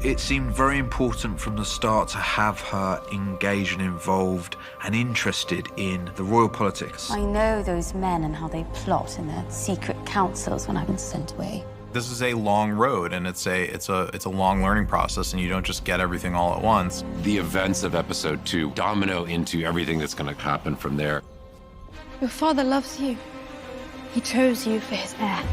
It seemed very important from the start to have her engaged and involved and interested in the royal politics. I know those men and how they plot in their secret councils when I've been sent away. This is a long road, and it's a long learning process, and you don't just get everything all at once. The events of episode 2 domino into everything that's going to happen from there. Your father loves you. He chose you for his heir.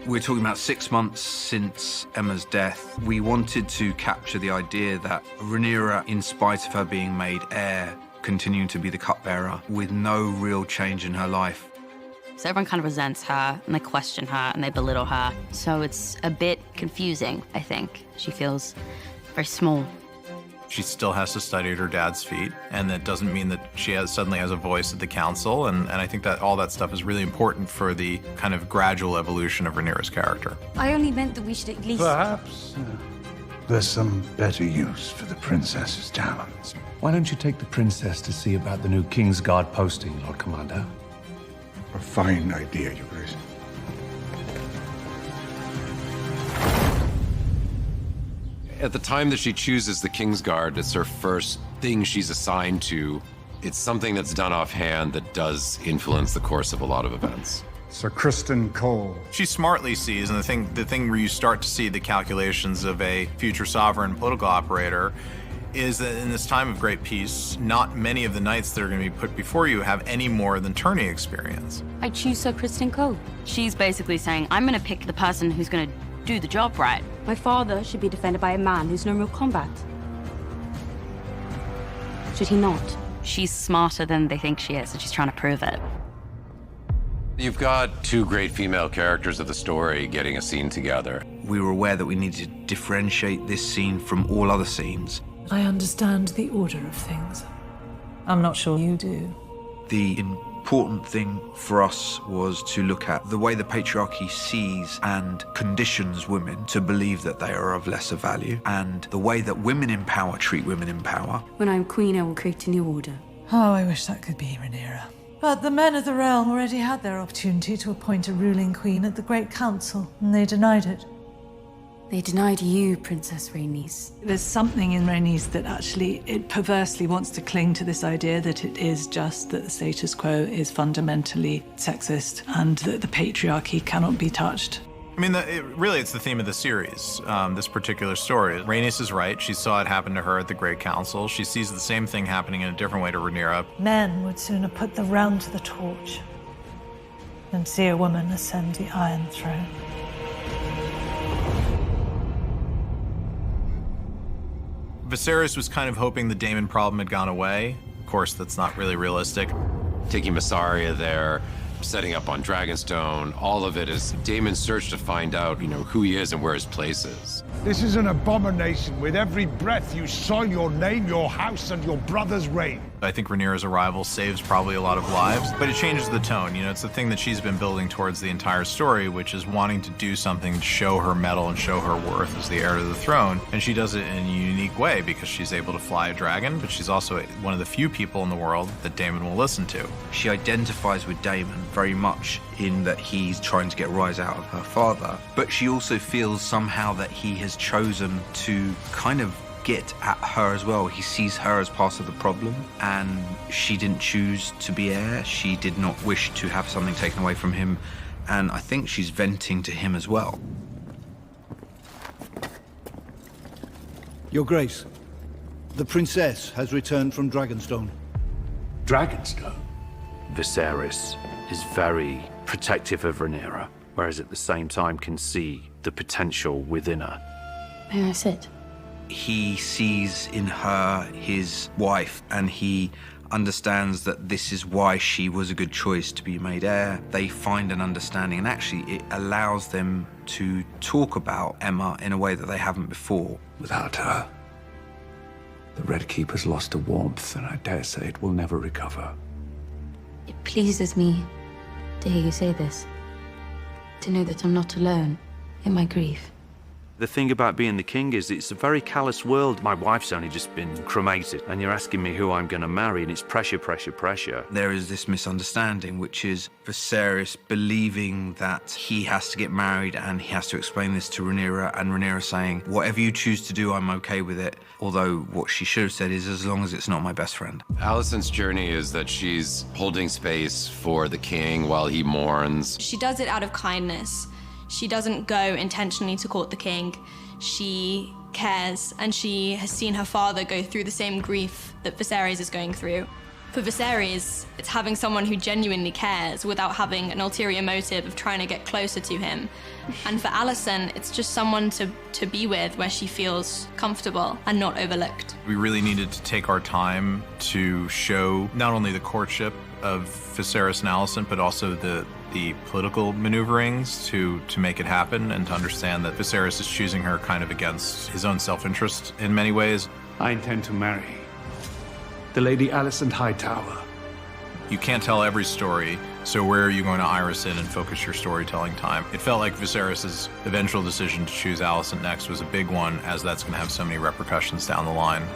We're talking about 6 months since Emma's death. We wanted to capture the idea that Rhaenyra, in spite of her being made heir, continuing to be the cupbearer with no real change in her life. So everyone kind of resents her, and they question her, and they belittle her. So it's a bit confusing, I think. She feels very small. She still has to study at her dad's feet, and that doesn't mean that she suddenly has a voice at the council, and I think that all that stuff is really important for the kind of gradual evolution of Rhaenyra's character. I only meant that we should at least... Perhaps there's some better use for the princess's talents. Why don't you take the princess to see about the new Kingsguard posting, Lord Commander? A fine idea, Your Grace. At the time that she chooses the Kingsguard, it's her first thing she's assigned to. It's something that's done offhand that does influence the course of a lot of events. Sir Criston Cole. She smartly sees, and the thing where you start to see the calculations of a future sovereign political operator is that in this time of great peace, not many of the knights that are going to be put before you have any more than tourney experience. I choose Sir Criston Cole. She's basically saying, I'm going to pick the person who's going to do the job right. My father should be defended by a man who's known real combat. Should he not? She's smarter than they think she is, and she's trying to prove it. You've got two great female characters of the story getting a scene together. We were aware that we needed to differentiate this scene from all other scenes. I understand the order of things. I'm not sure you do. The important thing for us was to look at the way the patriarchy sees and conditions women to believe that they are of lesser value, and the way that women in power treat women in power. When I'm queen, I will create a new order. Oh, I wish that could be Rhaenyra. But the men of the realm already had their opportunity to appoint a ruling queen at the Great Council, and they denied it. They denied you, Princess Rhaenys. There's something in Rhaenys that actually, it perversely wants to cling to this idea that it is just that the status quo is fundamentally sexist and that the patriarchy cannot be touched. I mean, really, it's the theme of the series, this particular story. Rhaenys is right. She saw it happen to her at the Great Council. She sees the same thing happening in a different way to Rhaenyra. Men would sooner put the realm to the torch than see a woman ascend the Iron Throne. Viserys was kind of hoping the Daemon problem had gone away. Of course, that's not really realistic. Taking Massaria there, setting up on Dragonstone, all of it is Daemon's search to find out, who he is and where his place is. This is an abomination. With every breath you soil your name, your house, and your brother's reign. I think Rhaenyra's arrival saves probably a lot of lives, but it changes the tone. It's the thing that she's been building towards the entire story, which is wanting to do something to show her mettle and show her worth as the heir to the throne. And she does it in a unique way because she's able to fly a dragon, but she's also one of the few people in the world that Daemon will listen to. She identifies with Daemon very much in that he's trying to get Rhys out of her father, but she also feels somehow that he has chosen to kind of get at her as well. He sees her as part of the problem, and she didn't choose to be heir. She did not wish to have something taken away from him, and I think she's venting to him as well. Your Grace, the princess has returned from Dragonstone. Dragonstone? Viserys is very protective of Rhaenyra, whereas at the same time can see the potential within her. May I sit? He sees in her his wife, and he understands that this is why she was a good choice to be made heir. They find an understanding, and actually it allows them to talk about Emma in a way that they haven't before. Without her, the Red Keeper's lost a warmth, and I dare say it will never recover. It pleases me to hear you say this. To know that I'm not alone in my grief. The thing about being the king is it's a very callous world. My wife's only just been cremated, and you're asking me who I'm going to marry, and it's pressure, pressure, pressure. There is this misunderstanding, which is Viserys believing that he has to get married and he has to explain this to Rhaenyra, and Rhaenyra saying, whatever you choose to do, I'm okay with it. Although what she should have said is, as long as it's not my best friend. Alicent's journey is that she's holding space for the king while he mourns. She does it out of kindness. She doesn't go intentionally to court the king. She cares, and she has seen her father go through the same grief that Viserys is going through. For Viserys, it's having someone who genuinely cares without having an ulterior motive of trying to get closer to him. And for Alicent, it's just someone to be with where she feels comfortable and not overlooked. We really needed to take our time to show not only the courtship of Viserys and Alicent, but also the political maneuverings to make it happen, and to understand that Viserys is choosing her kind of against his own self-interest in many ways. I intend to marry the Lady Alicent Hightower. You can't tell every story, so where are you going to iris in and focus your storytelling time? It felt like Viserys' eventual decision to choose Alicent next was a big one, as that's going to have so many repercussions down the line.